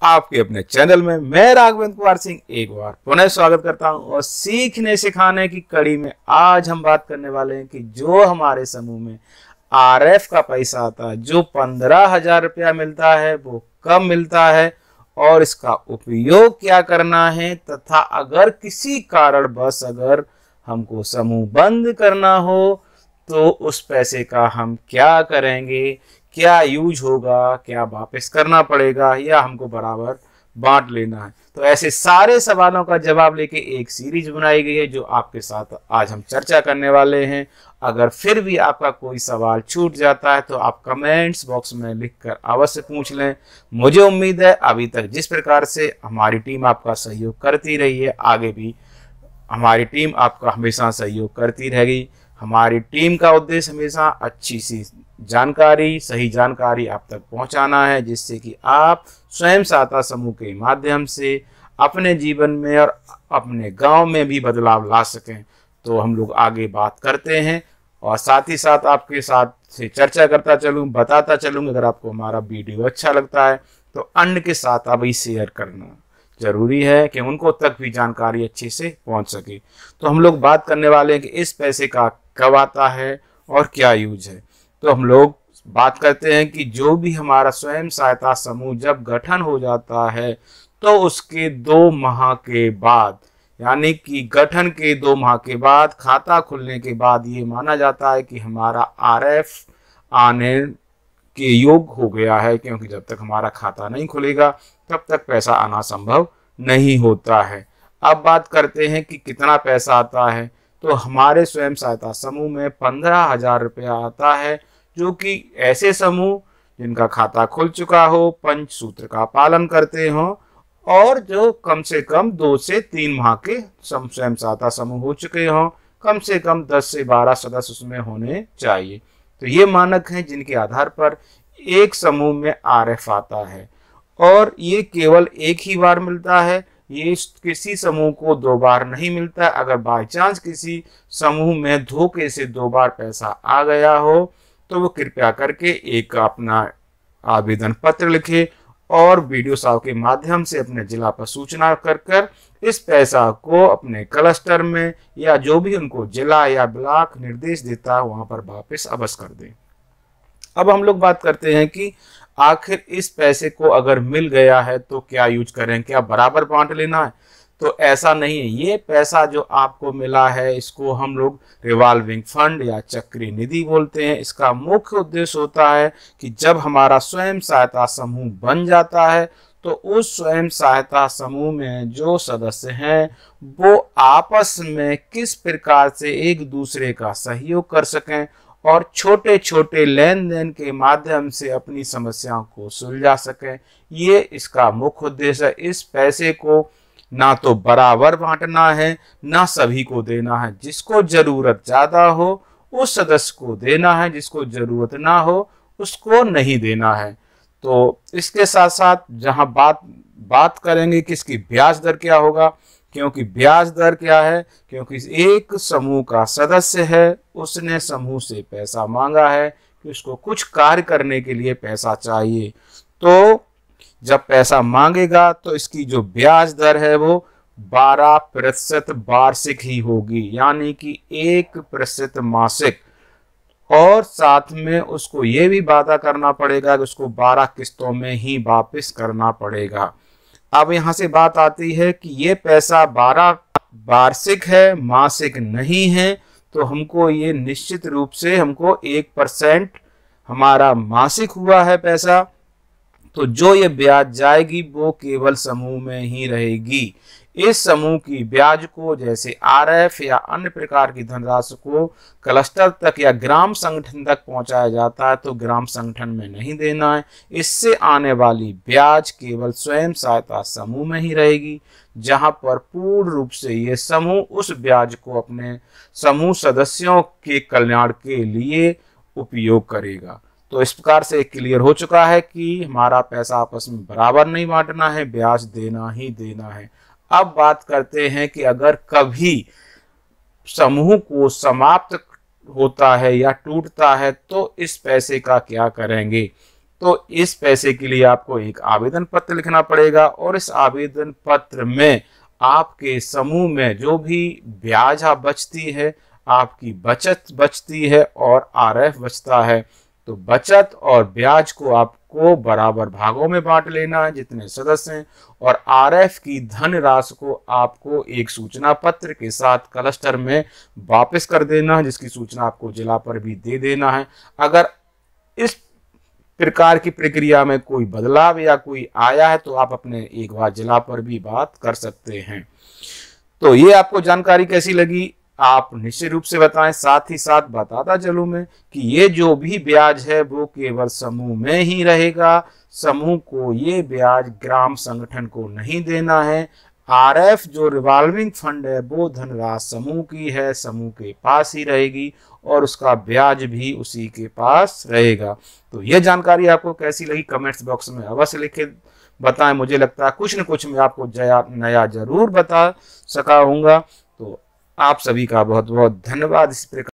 आपके अपने चैनल में मैं राघवेंद्र कुमार सिंह एक बार पुनः स्वागत करता हूं। और सीखने सिखाने की कड़ी में आज हम बात करने वाले हैं कि जो हमारे समूह में आरएफ का पैसा आता है, जो 15,000 रुपया मिलता है, वो कब मिलता है और इसका उपयोग क्या करना है, तथा अगर किसी कारणवश अगर हमको समूह बंद करना हो तो उस पैसे का हम क्या करेंगे, क्या यूज होगा, क्या वापस करना पड़ेगा या हमको बराबर बांट लेना है। तो ऐसे सारे सवालों का जवाब लेके एक सीरीज बनाई गई है जो आपके साथ आज हम चर्चा करने वाले हैं। अगर फिर भी आपका कोई सवाल छूट जाता है तो आप कमेंट्स बॉक्स में लिखकर अवश्य पूछ लें। मुझे उम्मीद है अभी तक जिस प्रकार से हमारी टीम आपका सहयोग करती रही है, आगे भी हमारी टीम आपका हमेशा सहयोग करती रहेगी। हमारी टीम का उद्देश्य हमेशा अच्छी सी जानकारी, सही जानकारी आप तक पहुंचाना है, जिससे कि आप स्वयं सहायता समूह के माध्यम से अपने जीवन में और अपने गांव में भी बदलाव ला सकें। तो हम लोग आगे बात करते हैं और साथ ही साथ आपके साथ से चर्चा करता चलूं, बताता चलूँ। अगर आपको हमारा वीडियो अच्छा लगता है तो अन्य के साथ आप ही शेयर करना जरूरी है कि उनको तक भी जानकारी अच्छे से पहुंच सके। तो हम लोग बात करने वाले हैं कि इस पैसे का कब आता है और क्या यूज है। तो हम लोग बात करते हैं कि जो भी हमारा स्वयं सहायता समूह जब गठन हो जाता है तो उसके 2 माह के बाद, यानी कि गठन के 2 माह के बाद, खाता खुलने के बाद ये माना जाता है कि हमारा आरएफ आने के योग हो गया है, क्योंकि जब तक हमारा खाता नहीं खुलेगा तब तक पैसा आना संभव नहीं होता है। अब बात करते हैं कि कितना पैसा आता है। तो हमारे स्वयं सहायता समूह में 15,000 रुपया आता है, जो कि ऐसे समूह जिनका खाता खुल चुका हो, पंचसूत्र का पालन करते हो और जो कम से कम 2 से 3 माह के स्वयं सहायता समूह हो चुके हों, कम से कम 10 से 12 सदस्य उसमें होने चाहिए। तो ये मानक हैं जिनके आधार पर एक समूह में आरएफ आता है और ये केवल एक ही बार मिलता है। ये किसी समूह को 2 बार नहीं मिलता। अगर बाय चांस किसी समूह में धोखे से 2 बार पैसा आ गया हो तो वो कृपया करके एक अपना आवेदन पत्र लिखे और वीडियो साहब के माध्यम से अपने जिला पर सूचना कर इस पैसा को अपने क्लस्टर में या जो भी उनको जिला या ब्लॉक निर्देश देता है वहां पर वापस अवश्य कर दें। अब हम लोग बात करते हैं कि आखिर इस पैसे को अगर मिल गया है तो क्या यूज करें, क्या बराबर बांट लेना है। तो ऐसा नहीं है। ये पैसा जो आपको मिला है इसको हम लोग रिवॉल्विंग फंड या चक्रीय निधि बोलते हैं। इसका मुख्य उद्देश्य होता है कि जब हमारा स्वयं सहायता समूह बन जाता है तो उस स्वयं सहायता समूह में जो सदस्य हैं वो आपस में किस प्रकार से एक दूसरे का सहयोग कर सकें और छोटे छोटे लेन देन के माध्यम से अपनी समस्याओं को सुलझा सकें। ये इसका मुख्य उद्देश्य है। इस पैसे को ना तो बराबर बांटना है, ना सभी को देना है। जिसको जरूरत ज्यादा हो उस सदस्य को देना है, जिसको जरूरत ना हो उसको नहीं देना है। तो इसके साथ साथ जहां बात करेंगे कि इसकी ब्याज दर क्या होगा, क्योंकि ब्याज दर क्या है, क्योंकि एक समूह का सदस्य है, उसने समूह से पैसा मांगा है कि उसको कुछ कार्य करने के लिए पैसा चाहिए। तो जब पैसा मांगेगा तो इसकी जो ब्याज दर है वो 12% वार्षिक ही होगी, यानी कि 1% मासिक। और साथ में उसको ये भी वादा करना पड़ेगा कि उसको 12 किस्तों में ही वापस करना पड़ेगा। अब यहाँ से बात आती है कि ये पैसा 12 वार्षिक है, मासिक नहीं है। तो हमको ये निश्चित रूप से हमको 1% हमारा मासिक हुआ है पैसा, तो जो ये ब्याज जाएगी वो केवल समूह में ही रहेगी। इस समूह की ब्याज को जैसे आरएफ या अन्य प्रकार की धनराशि को क्लस्टर तक या ग्राम संगठन तक पहुंचाया जाता है तो ग्राम संगठन में नहीं देना है। इससे आने वाली ब्याज केवल स्वयं सहायता समूह में ही रहेगी, जहां पर पूर्ण रूप से ये समूह उस ब्याज को अपने समूह सदस्यों के कल्याण के लिए उपयोग करेगा। तो इस प्रकार से क्लियर हो चुका है कि हमारा पैसा आपस में बराबर नहीं बांटना है, ब्याज देना ही देना है। अब बात करते हैं कि अगर कभी समूह को समाप्त होता है या टूटता है तो इस पैसे का क्या करेंगे। तो इस पैसे के लिए आपको एक आवेदन पत्र लिखना पड़ेगा और इस आवेदन पत्र में आपके समूह में जो भी ब्याज बचती है, आपकी बचत बचती है और आरएफ बचता है, तो बचत और ब्याज को आपको बराबर भागों में बांट लेना है जितने सदस्य हैं, और आरएफ की धन राशि को आपको एक सूचना पत्र के साथ क्लस्टर में वापस कर देना है, जिसकी सूचना आपको जिला पर भी दे देना है। अगर इस प्रकार की प्रक्रिया में कोई बदलाव या कोई आया है तो आप अपने एक बार जिला पर भी बात कर सकते हैं। तो ये आपको जानकारी कैसी लगी आप निश्चित रूप से बताएं। साथ ही साथ बताता चलूं मैं कि ये जो भी ब्याज है वो केवल समूह में ही रहेगा, समूह को ये ब्याज ग्राम संगठन को नहीं देना है। आरएफ जो रिवॉल्विंग फंड है वो धनराशि समूह की है, समूह के पास ही रहेगी और उसका ब्याज भी उसी के पास रहेगा। तो ये जानकारी आपको कैसी लगी कमेंट्स बॉक्स में अवश्य लिखे बताएं। मुझे लगता है कुछ न कुछ मैं आपको नया जरूर बता सका हूँगा। तो आप सभी का बहुत बहुत धन्यवाद। इस प्रकार